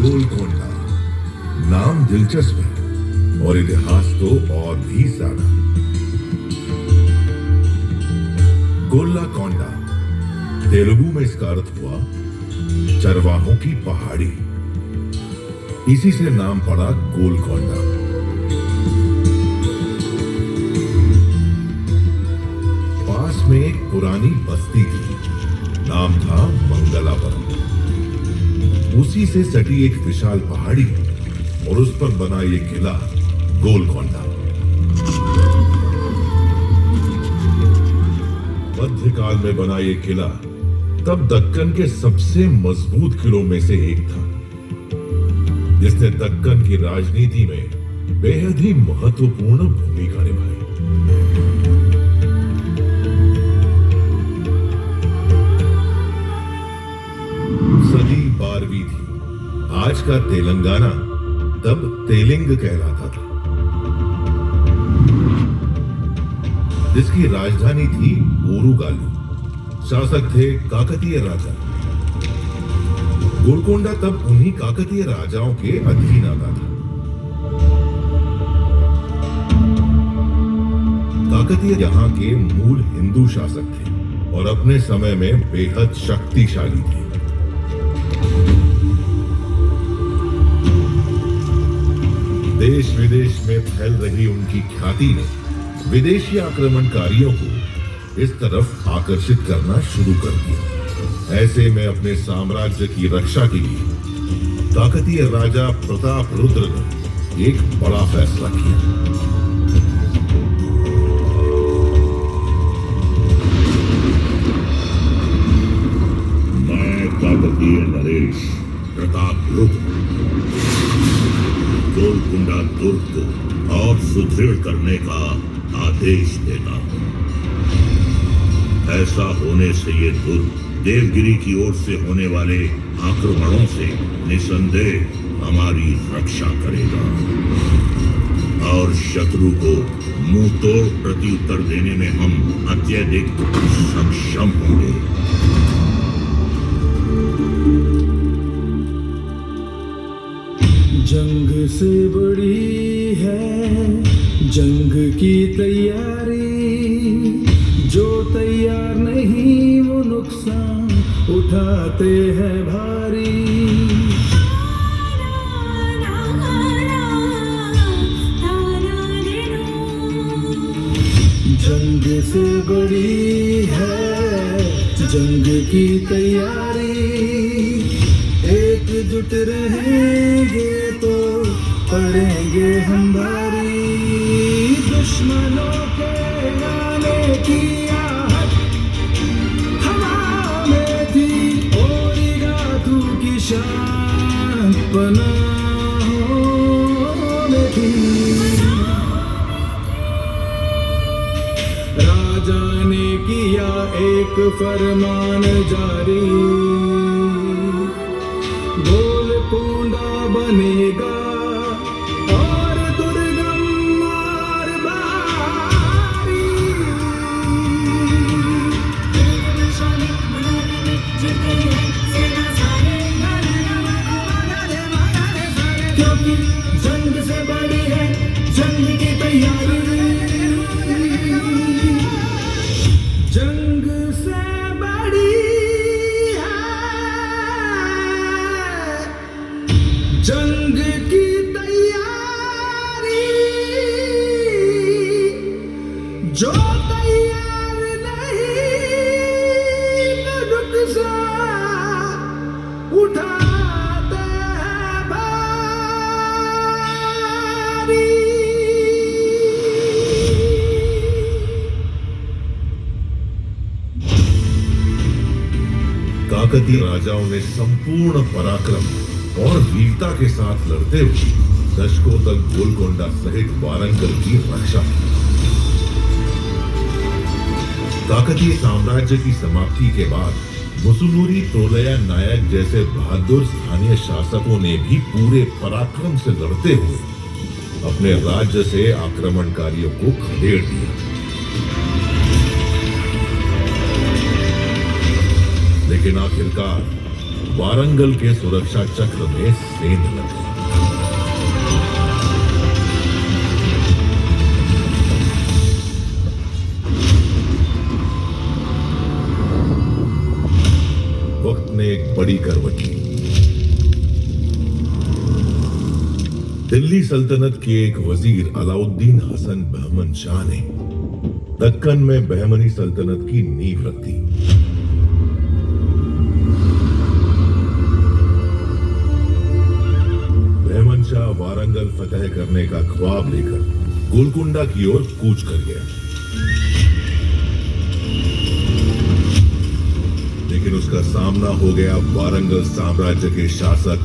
गोलकोंडा। नाम दिलचस्प है और इतिहास तो और भी ज्यादा। गोल्लाकोंडा तेलुगु में इसका अर्थ हुआ चरवाहों की पहाड़ी। इसी से नाम पड़ा गोलकोंडा। पास में एक पुरानी बस्ती थी, नाम था मंगलापुरम। उसी से सटी एक विशाल पहाड़ी और उस पर बना ये किला गोलकोंडा। मध्यकाल में बना ये किला तब दक्कन के सबसे मजबूत किलों में से एक था, जिसने दक्कन की राजनीति में बेहद ही महत्वपूर्ण भूमिका निभाई। सदी 12वीं थी। आज का तेलंगाना तब तेलिंग कहलाता था, जिसकी राजधानी थी ओरुगालु। शासक थे काकतीय राजा। गोलकोंडा तब उन्हीं काकतीय राजाओं के अधीन आता था। काकतीय यहाँ के मूल हिंदू शासक थे और अपने समय में बेहद शक्तिशाली थे। देश विदेश में फैल रही उनकी ख्याति ने विदेशी आक्रमणकारियों को इस तरफ आकर्षित करना शुरू कर दिया। ऐसे में अपने साम्राज्य की रक्षा के लिए काकतीय राजा प्रताप रुद्र ने एक बड़ा फैसला किया। मैं काकतीय नरेश प्रताप रुद्र गोलकोंडा दुर्ग को और सुदृढ़ करने का आदेश देता हूं। ऐसा होने से ये दुर्ग देवगिरी की ओर से होने वाले आक्रमणों से निसंदेह हमारी रक्षा करेगा और शत्रु को मुंह तोड़ प्रत्युत्तर देने में हम अत्यधिक सक्षम होंगे। जंग से बड़ी है जंग की तैयारी, जो तैयार नहीं वो नुकसान उठाते हैं भारी। जंग से बड़ी है जंग की तैयारी, एकजुट रहेंगे तो पड़ेंगे हम भारी। दुश्मनों के आने की आहट हवा में थी, ओरिगाथू की शान पनाहों में थी। राजा ने किया एक फरमान जारी, गोलकोंडा बनेगा और दुर्गम मार भारी। क्योंकि जंग से बड़ी है जंग की तैयारी। जंग से बड़ी जंग की तैयारी, जो तैयार नहीं न नुकसा उठाते हैं भारी। काकतीय राजाओं ने संपूर्ण पराक्रम और वीरता के साथ लड़ते हुए दशकों तक गोलकोंडा सहित वारंगल की रक्षा की। काकतीय साम्राज्य की समाप्ति के बाद मुसुलुरी तोलया नायक जैसे बहादुर स्थानीय शासकों ने भी पूरे पराक्रम से लड़ते हुए अपने राज्य से आक्रमणकारियों को खदेड़ दिया। लेकिन आखिरकार वारंगल के सुरक्षा चक्र में सेंध लग गई। वक्त ने एक बड़ी करवट ली। दिल्ली सल्तनत के एक वजीर अलाउद्दीन हसन बहमन शाह ने दक्कन में बहमनी सल्तनत की नींव रख दी। बहमन शाह वारंगल फतह करने का ख्वाब लेकर गोलकुंडा की ओर कूच कर गया, लेकिन उसका सामना हो गया वारंगल साम्राज्य के शासक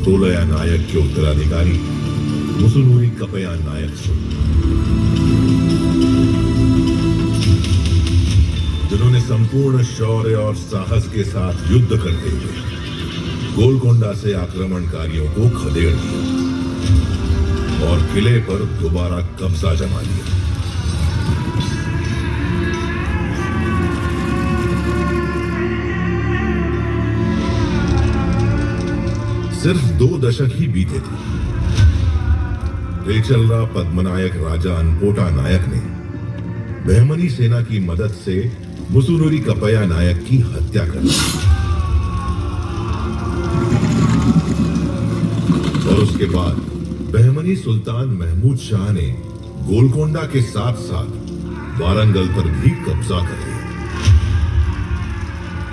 तोलया नायक के उत्तराधिकारी मुसुनूरी कपया नायक से, जिन्होंने संपूर्ण शौर्य और साहस के साथ युद्ध करते हुए गोलकोंडा से आक्रमणकारियों को खदेड़ दिया और किले पर दोबारा कब्जा जमा लिया। सिर्फ 2 दशक ही बीते थे। रेचलरा पद्मनायक राजा अनपोटा नायक ने बहमनी सेना की मदद से मुसुनूरी कपया नायक की हत्या कर दी और उसके बाद बहमनी सुल्तान महमूद शाह ने गोलकोंडा के साथ साथ वारंगल पर भी कब्जा कर लिया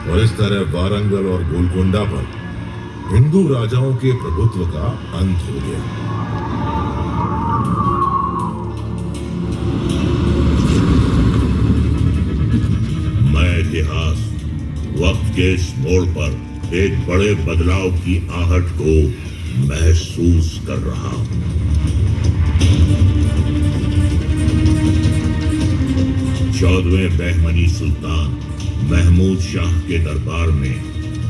और इस तरह वारंगल और गोलकोंडा पर हिंदू राजाओं के प्रभुत्व का अंत हो गया। मैं इतिहास वक्त के इस मोड़ पर एक बड़े बदलाव की आहट को महसूस कर रहा हूं। चौदहवें बहमनी सुल्तान महमूद शाह के दरबार में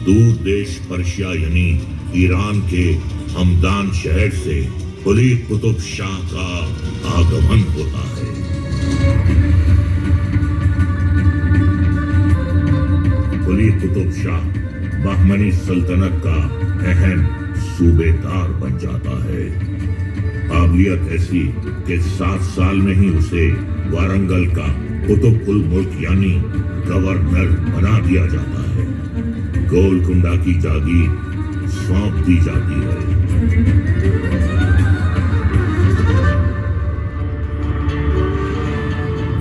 दूर देश पर्शिया यानी ईरान के हमदान शहर से कुली कुतुब शाह का आगमन होता है। कुली कुतुब शाह बहमनी सल्तनत का अहम सूबेदार बन जाता है। काबिलियत ऐसी कि 7 साल में ही उसे वारंगल का कुतुब उल मुल्क यानी गवर्नर बना दिया जाता है। गोलकुंडा की जागीर सौंप दी जाती है।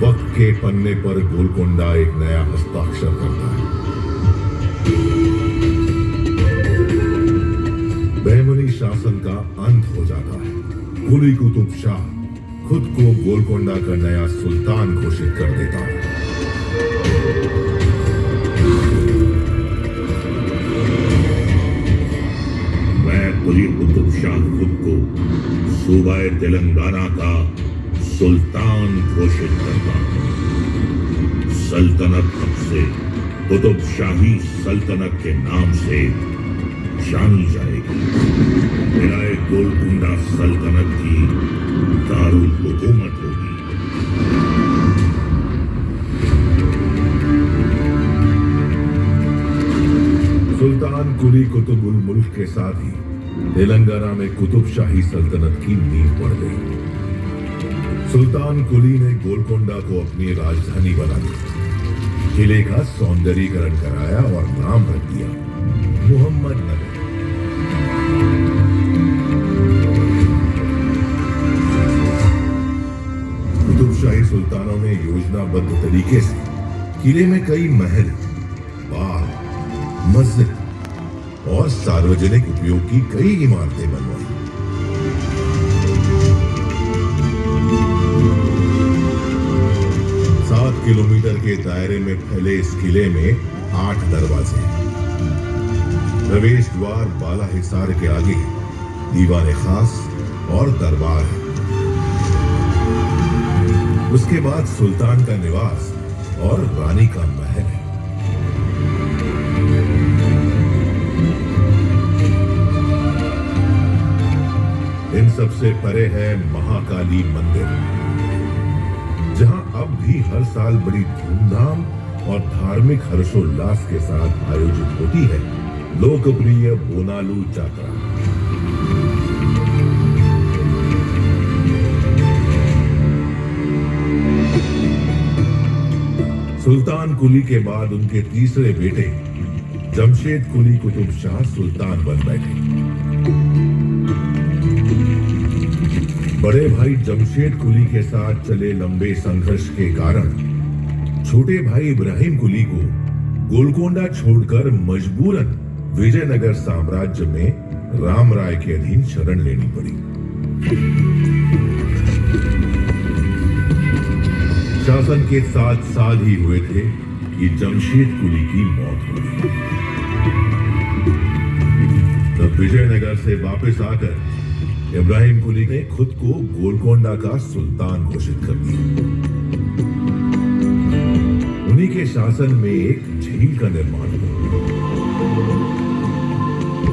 वक्त के पन्ने पर गोलकुंडा एक नया हस्ताक्षर करता है। बहमनी शासन का अंत हो जाता है। कुली कुतुब शाह खुद को गोलकोंडा का नया सुल्तान घोषित कर देता है। कुली कुतुब शाह खुद को सूबाए तेलंगाना का सुल्तान घोषित करता है। सल्तनत अब से कुतुब शाही सल्तनत के नाम से जानी जाएगी। विलाय गोलकुंडा सल्तनत की दारुल हुकूमत होगी। सुल्तान कुली कुतुब उल मुल्क के साथ ही तेलंगाना में कुतुब शाही सल्तनत की नींव पड़ गई। सुल्तान कुली ने गोलकोंडा को अपनी राजधानी बना दी, किले का सौंदर्यीकरण कराया और नाम रख दिया मोहम्मद नगर। कुतुब शाही सुल्तानों ने योजनाबद्ध तरीके से किले में कई महल, बाग, मस्जिद और सार्वजनिक उपयोग की कई इमारतें बनवाई। 7 किलोमीटर के दायरे में फैले इस किले में 8 दरवाजे, प्रवेश द्वार बाला हिसार के आगे दीवार खास और दरबार है। उसके बाद सुल्तान का निवास और रानी का महल है। इन सबसे परे है महाकाली मंदिर, जहां अब भी हर साल बड़ी धूमधाम और धार्मिक हर्षोल्लास के साथ आयोजित होती है लोकप्रिय बोनालू चातरा। सुल्तान कुली के बाद उनके तीसरे बेटे जमशेद कुली कुतुब शाह सुल्तान बन बैठे। बड़े भाई जमशेद कुली के साथ चले लंबे संघर्ष के कारण छोटे भाई इब्राहिम कुली को गोलकोंडा छोड़कर मजबूरन विजयनगर साम्राज्य में राम राय के अधीन शरण लेनी पड़ी। शासन के 7 साल ही हुए थे कि जमशेद कुली की मौत हो गई। तब विजयनगर से वापस आकर इब्राहिम कुली ने खुद को गोलकोंडा का सुल्तान घोषित कर दिया। उन्हीं के शासन में एक झील का निर्माण हुआ।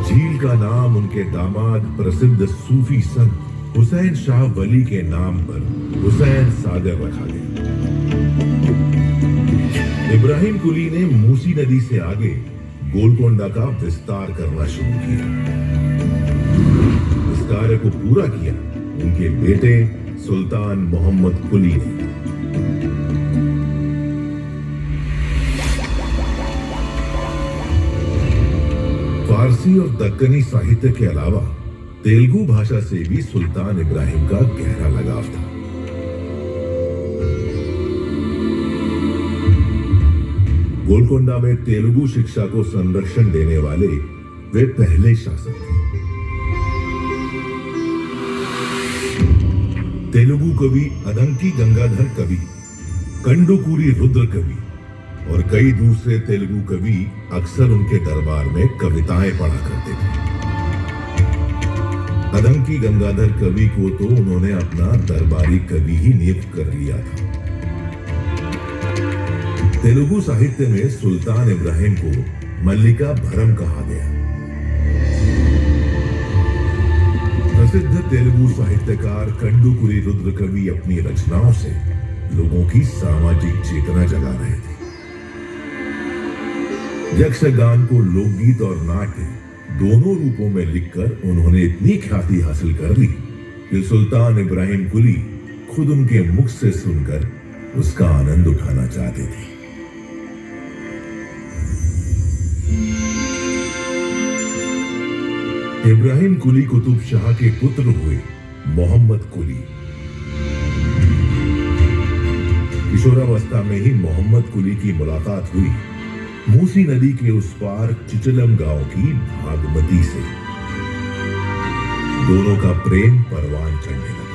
झील का नाम उनके दामाद प्रसिद्ध सूफी संत हुसैन शाह वली के नाम पर हुसैन सागर रखा गया। इब्राहिम कुली ने मूसी नदी से आगे गोलकोंडा का विस्तार करना शुरू किया। इस कार्य को पूरा किया उनके बेटे सुल्तान मोहम्मद कुली ने। फारसी और दक्कनी साहित्य के अलावा तेलुगु भाषा से भी सुल्तान इब्राहिम का गहरा लगाव था। गोलकोंडा में तेलुगु शिक्षा को संरक्षण देने वाले वे पहले शासक थे। तेलुगु कवि अदंकी गंगाधर कवि, कंडुकूरी रुद्र कवि और कई दूसरे तेलुगु कवि अक्सर उनके दरबार में कविताएं पढ़ा करते थे। अदंकी गंगाधर कवि को तो उन्होंने अपना दरबारी कवि ही नियुक्त कर लिया था। तेलुगु साहित्य में सुल्तान इब्राहिम को मल्लिका भरम कहा गया। प्रसिद्ध तेलुगु साहित्यकार कंडुकुरी रुद्र कवि अपनी रचनाओं से लोगों की सामाजिक चेतना जगा रहे थे। यक्षगान को लोकगीत और नाट्य दोनों रूपों में लिखकर उन्होंने इतनी ख्याति हासिल कर ली कि सुल्तान इब्राहिम कुली खुद उनके मुख से सुनकर उसका आनंद उठाना चाहते थे। इब्राहिम कुली कुतुब शाह के पुत्र हुए मोहम्मद कुली। किशोरावस्था में ही मोहम्मद कुली की मुलाकात हुई मूसी नदी के उस पार चिचलम गांव की भागमती से। दोनों का प्रेम परवान चढ़ने लगा।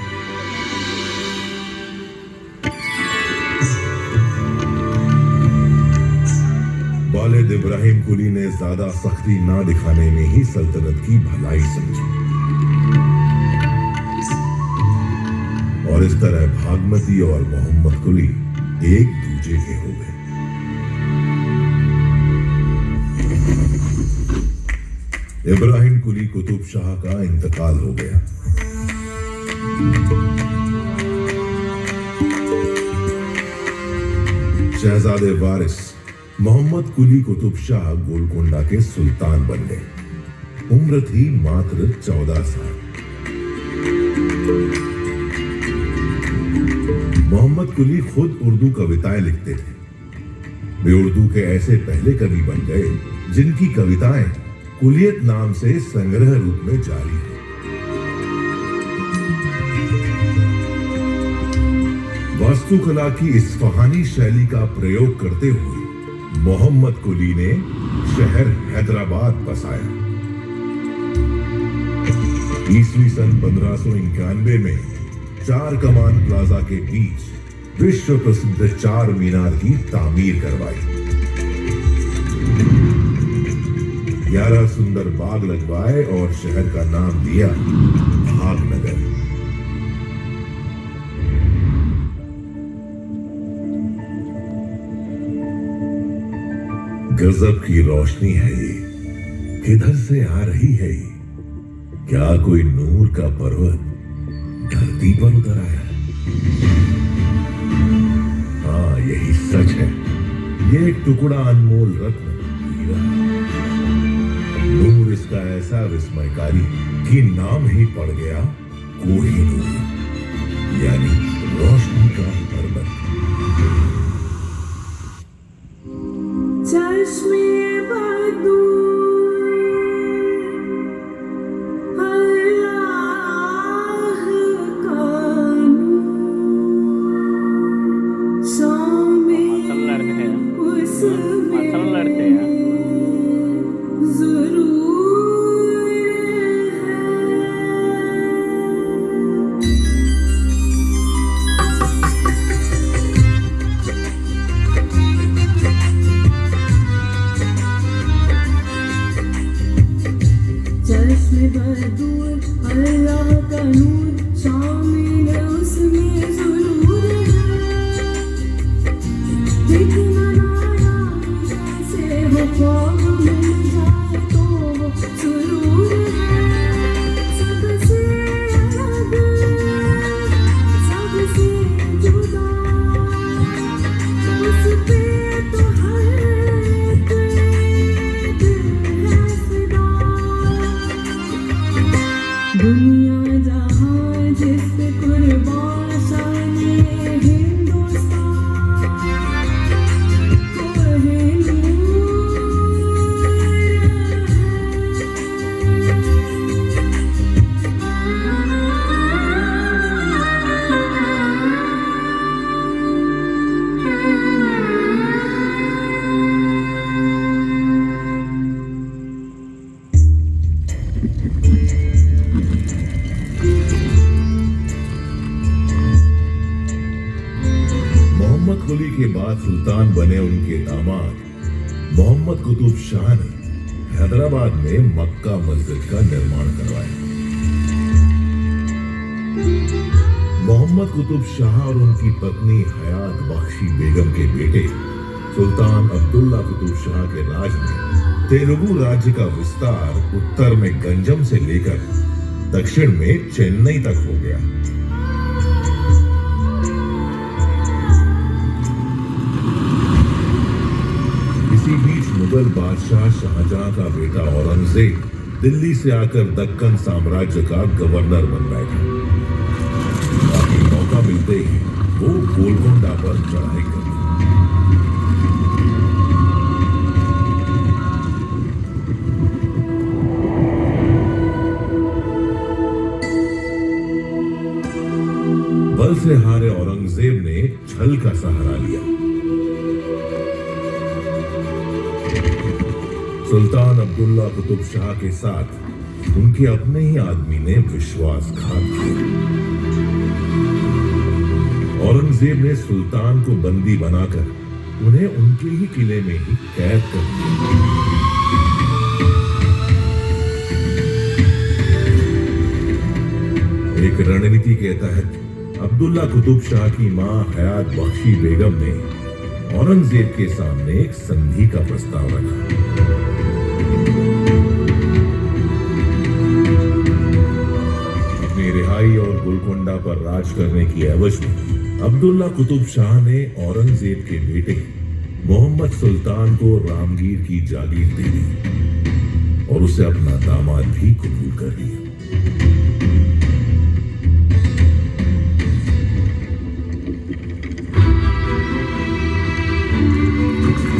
वालिद इब्राहिम कुली ने ज्यादा सख्ती ना दिखाने में ही सल्तनत की भलाई समझी और इस तरह भागमती और मोहम्मद कुली एक दूजे के हो गए। इब्राहिम कुली कुतुब शाह का इंतकाल हो गया। शहजादे वारिस मोहम्मद कुली कुतुब शाह गोलकोंडा के सुल्तान बन गए। उम्र थी मात्र 14 साल। मोहम्मद कुली खुद उर्दू कविताएं लिखते थे। वे उर्दू के ऐसे पहले कवि बन गए जिनकी कविताएं कुलियत नाम से संग्रह रूप में जारी है। वास्तुकला की इस्फहानी शैली का प्रयोग करते हुए मोहम्मद कुली ने शहर हैदराबाद बसाया। ईस्वी सन 1591 में चार कमान प्लाजा के बीच विश्व प्रसिद्ध चार मीनार की तामीर करवाई। 11 सुंदर बाग लगवाए और शहर का नाम दिया भागनगर। गजब की रोशनी है ये, किधर से आ रही है ये? क्या कोई नूर का पर्वत धरती पर उतर आया है? हाँ, यही सच है। ये एक टुकड़ा अनमोल रत्न हीरा। ऐसा विस्मयकारी कि नाम ही पड़ गया कोहिनूर, यानी रोशनी का पर्वत। चश्मे बदू अल्लाह का नूर, शामिल उसमें जरूर है। चश्मे बदूर अल्लाह का नूर, शामिल उसमें जरूर है। दिखना ना जैसे हो ख्वाब मिल जाए तो वो सुरूर है। सबसे अलग, सबसे जुदा, उस पे तो हर एक दिल है फिदा। दुनिया जहां जिस पे कुर्बान शाने हिंदुस्तान, मोहम्मद कुली के बाद सुल्तान बने उनके दामाद मोहम्मद कुतुब शाह ने हैदराबाद में मक्का मस्जिद का निर्माण करवाया। मोहम्मद कुतुब शाह और उनकी पत्नी हयात बख्शी बेगम के बेटे सुल्तान अब्दुल्ला कुतुब शाह के राज में तेलुगु राज्य का विस्तार उत्तर में गंजम से लेकर दक्षिण में चेन्नई तक हो गया। इसी बीच मुगल बादशाह शाहजहां का बेटा औरंगजेब दिल्ली से आकर दक्कन साम्राज्य का गवर्नर बन बैठा। बाकी मौका मिलते ही वो गोलकोंडा पर चढ़ाई कर दी। बल से हारे औरंगजेब ने छल का सहारा लिया। सुल्तान अब्दुल्ला कुतुब शाह के साथ उनके अपने ही आदमी ने विश्वासघात किया। औरंगजेब ने सुल्तान को बंदी बनाकर उन्हें उनके ही किले में ही कैद कर दिया। एक रणनीति के तहत अब्दुल्ला कुतुब शाह की मां हयात बख्शी बेगम ने औरंगजेब के सामने एक संधि का प्रस्ताव रखा। अपनी रिहाई और गोलकोंडा पर राज करने की एवज में अब्दुल्ला कुतुब शाह ने औरंगजेब के बेटे मोहम्मद सुल्तान को रामगीर की जागीर दे दी और उसे अपना दामाद भी कबूल कर लिया।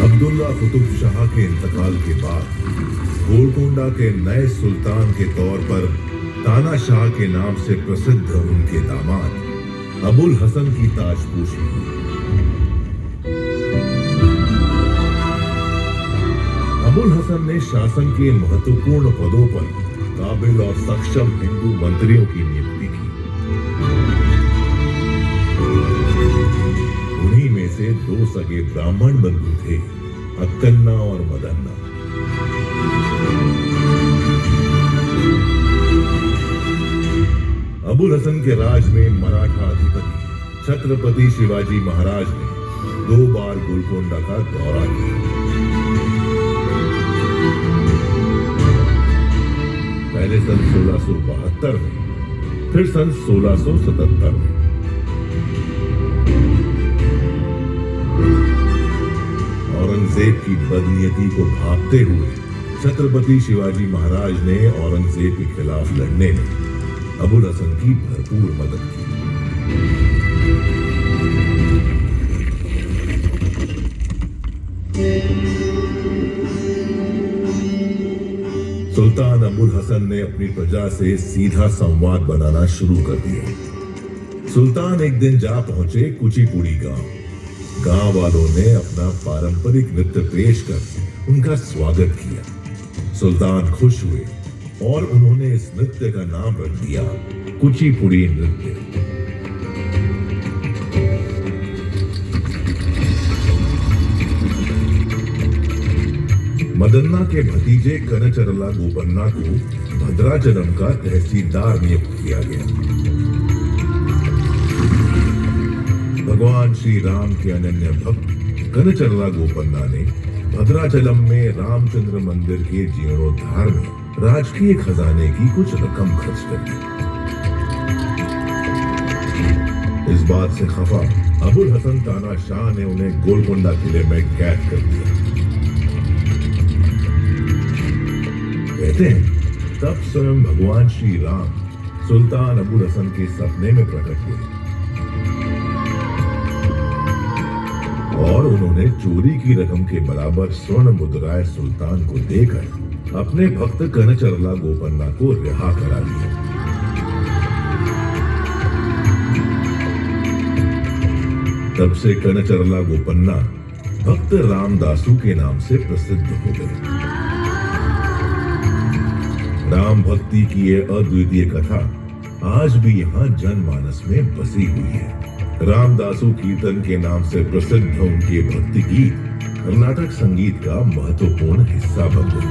अब्दुल्ला कुतुब शाह के इंतकाल के बाद गोलकोंडा के नए सुल्तान के तौर पर ताना शाह के नाम से प्रसिद्ध उनके दामाद अबुल हसन की ताजपोशी हुई। अबुल हसन ने शासन के महत्वपूर्ण पदों पर काबिल और सक्षम हिंदू मंत्रियों की नियुक्ति की। उन्हीं में से दो सगे ब्राह्मण बंधु थे, अक्कन्ना और मदन्ना। अबुल हसन के राज में मराठा अधिपति छत्रपति शिवाजी महाराज ने 2 बार गोलकोंडा का दौरा किया। पहले सन 1672 में, फिर सन 1677 में। औरंगजेब की बदनीयती को भांपते हुए छत्रपति शिवाजी महाराज ने औरंगजेब के खिलाफ लड़ने में अबुल हसन की भरपूर मदद की। सुल्तान अबुल हसन ने अपनी प्रजा से सीधा संवाद बनाना शुरू कर दिया। सुल्तान एक दिन जा पहुंचे कुचिपुड़ी गांव। गांव वालों ने अपना पारंपरिक नृत्य पेश कर उनका स्वागत किया। सुल्तान खुश हुए और उन्होंने इस नृत्य का नाम रख दिया कुचिपुड़ी नृत्य। मदन्ना के भतीजे कनचरला गोपन्ना को भद्राचलम का तहसीलदार नियुक्त किया गया। भगवान श्री राम के अनन्य भक्त कनचरला गोपन्ना ने भद्राचलम में रामचंद्र मंदिर के जीर्णोद्धार में राजकीय खजाने की कुछ रकम खर्च कर दी। इस बात से खफा अबुल हसन तानाशाह ने उन्हें गोलकोंडा किले में कैद कर दिया। कहते हैं तब स्वयं भगवान श्री राम सुल्तान अबुल हसन के सपने में प्रकट हुए और उन्होंने चोरी की रकम के बराबर स्वर्ण मुद्राएं सुल्तान को देकर अपने भक्त कनचरला गोपन्ना को रिहा करा दिया। तब से कनचरला गोपन्ना भक्त रामदासू के नाम से प्रसिद्ध हो गए। राम भक्ति की यह अद्वितीय कथा आज भी यहाँ जनमानस में बसी हुई है। रामदासू कीर्तन के नाम से प्रसिद्ध उनके भक्ति गीत कर्नाटक संगीत का महत्वपूर्ण हिस्सा बन गए।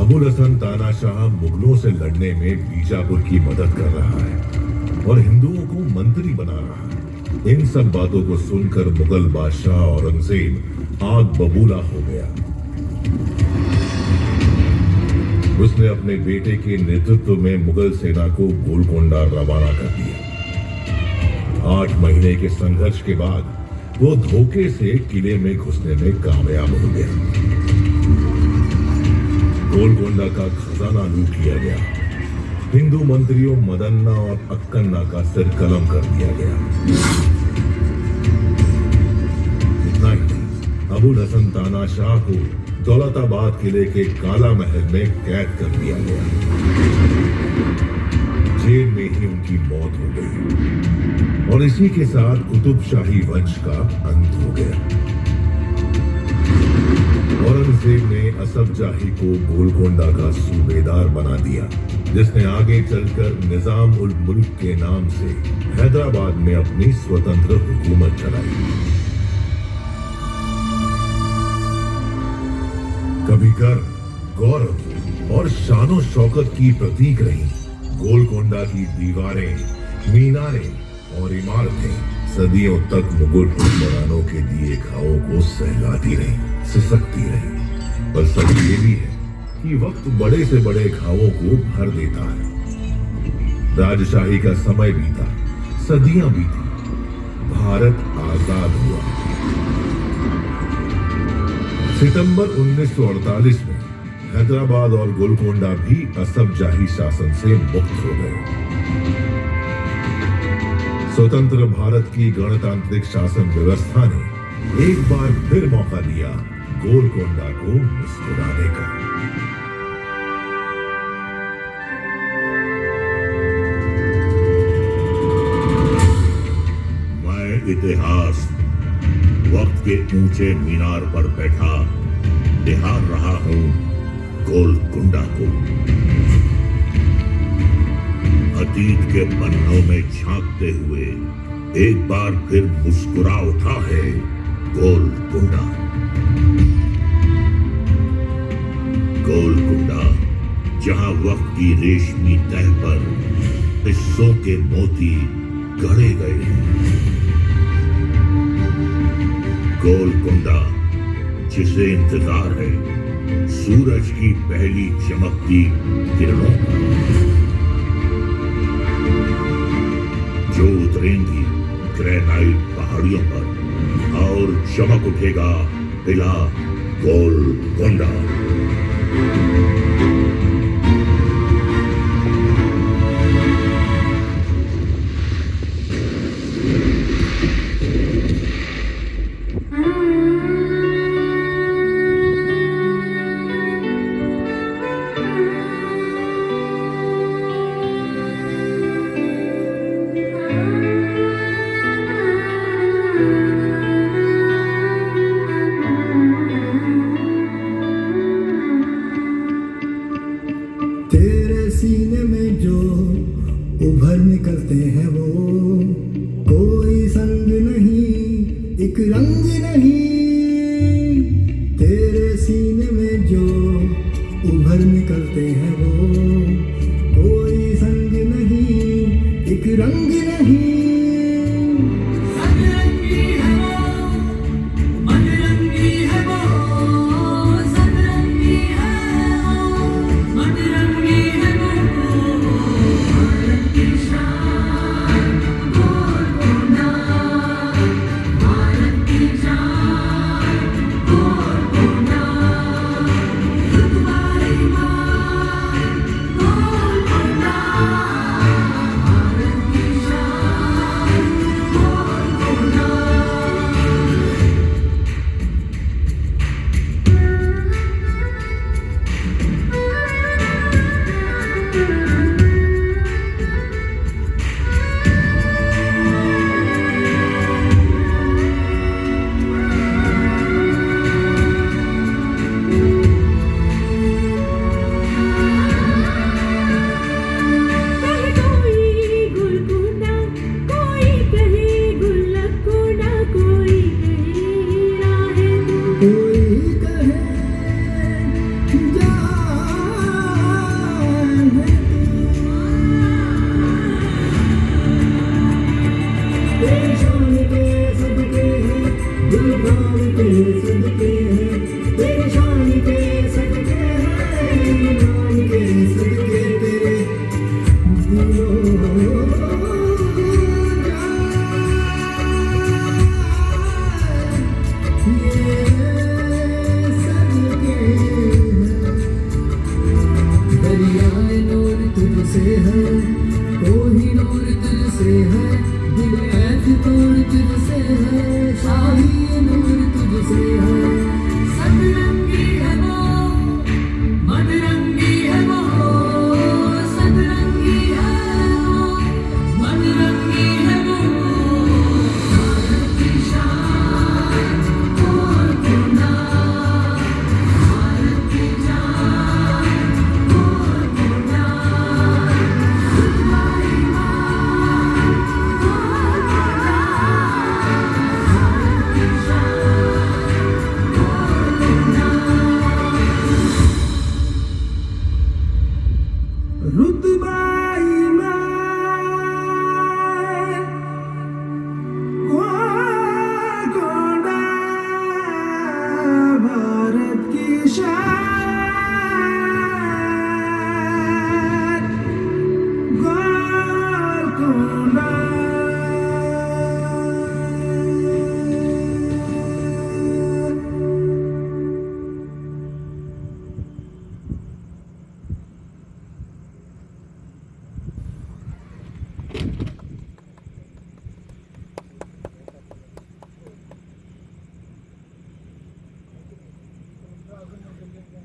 अबुल हसन तानाशाह मुगलों से लड़ने में बीजापुर की मदद कर रहा है और हिंदुओं को मंत्री बना रहा है। इन सब बातों को सुनकर मुगल बादशाह औरंगजेब आग बबूला हो गया। उसने अपने बेटे के नेतृत्व में मुगल सेना को गोलकोंडा रवाना कर दिया। 8 महीने के संघर्ष के बाद वो धोखे से किले में घुसने में कामयाब हो गया। गोलकोंडा का खजाना लूट लिया गया। हिंदू मंत्रियों मदन्ना और अक्कन्ना का सिर कलम कर दिया गया। इतना ही अबुल हसन तानाशाह को दौलताबाद किले के काला महल में कैद कर दिया गया। जेल में ही उनकी मौत हो गई और इसी के साथ कुतुब शाही वंश का अंत हो गया। औरंगजेब ने असफ जाही को गोलकोंडा का सूबेदार बना दिया, जिसने आगे चलकर निजाम उल मुल्क के नाम से हैदराबाद में अपनी स्वतंत्र हुकूमत चलाई। कभी गर्व, गौरव और शानो शौकत की प्रतीक रही गोलकोंडा की दीवारें, मीनारें और इमारतें सदियों तक मुगल हुक्मरानों के दिए घावों को सहलाती रही, सिसकती रही। पर सच ये भी है कि वक्त बड़े से बड़े घावों को भर देता है। राजशाही का समय बीता, सदियां बीती, भारत आजाद हुआ। सितंबर 1948 में हैदराबाद और गोलकोंडा भी असफ जाही शासन से मुक्त हो गए। स्वतंत्र भारत की गणतांत्रिक शासन व्यवस्था ने एक बार फिर मौका दिया गोलकोंडा को मुस्कुराने का। मैं इतिहास वक्त के ऊंचे मीनार पर बैठा निहार रहा हूं गोलकोंडा को। अतीत के पन्नों में झांकते हुए एक बार फिर मुस्कुरा उठा है गोलकोंडा। गोलकोंडा जहां वक्त की रेशमी तह पर हिस्सों के मोती गढ़े गए हैं। गोलकोंडा जिसे इंतजार है सूरज की पहली चमकती किरणों का, जो उतरेंगी ग्रेनाइट पहाड़ियों पर और चमक उठेगा किला गोलकोंडा। तेरे सीने में जो उभर निकलते हैं वो कोई संग नहीं, एक रंग नहीं। तेरे सीने में जो उभर निकलते हैं वो कोई संग नहीं, एक रंग नहीं। सतरंगी है वो, मनरंगी है वो, सतरंगी है वो, मनरंगी है वो। भारत की शान गोलकोंडा, भारत की शान गोलकोंडा, रुतबा ईमान गोलकोंडा, भारत की शान गोलकोंडा। कहे कोई गुलकुंडा, कोई कहे गुलकुंडा, कोई कहे राहे तू। कोई कहे जान है तू। तेरे शान के सदके हैं, गुलबान के सदके हैं। तेरे शान के सदके हैं, गुलबान के सदके तेरे दिलों जान। ये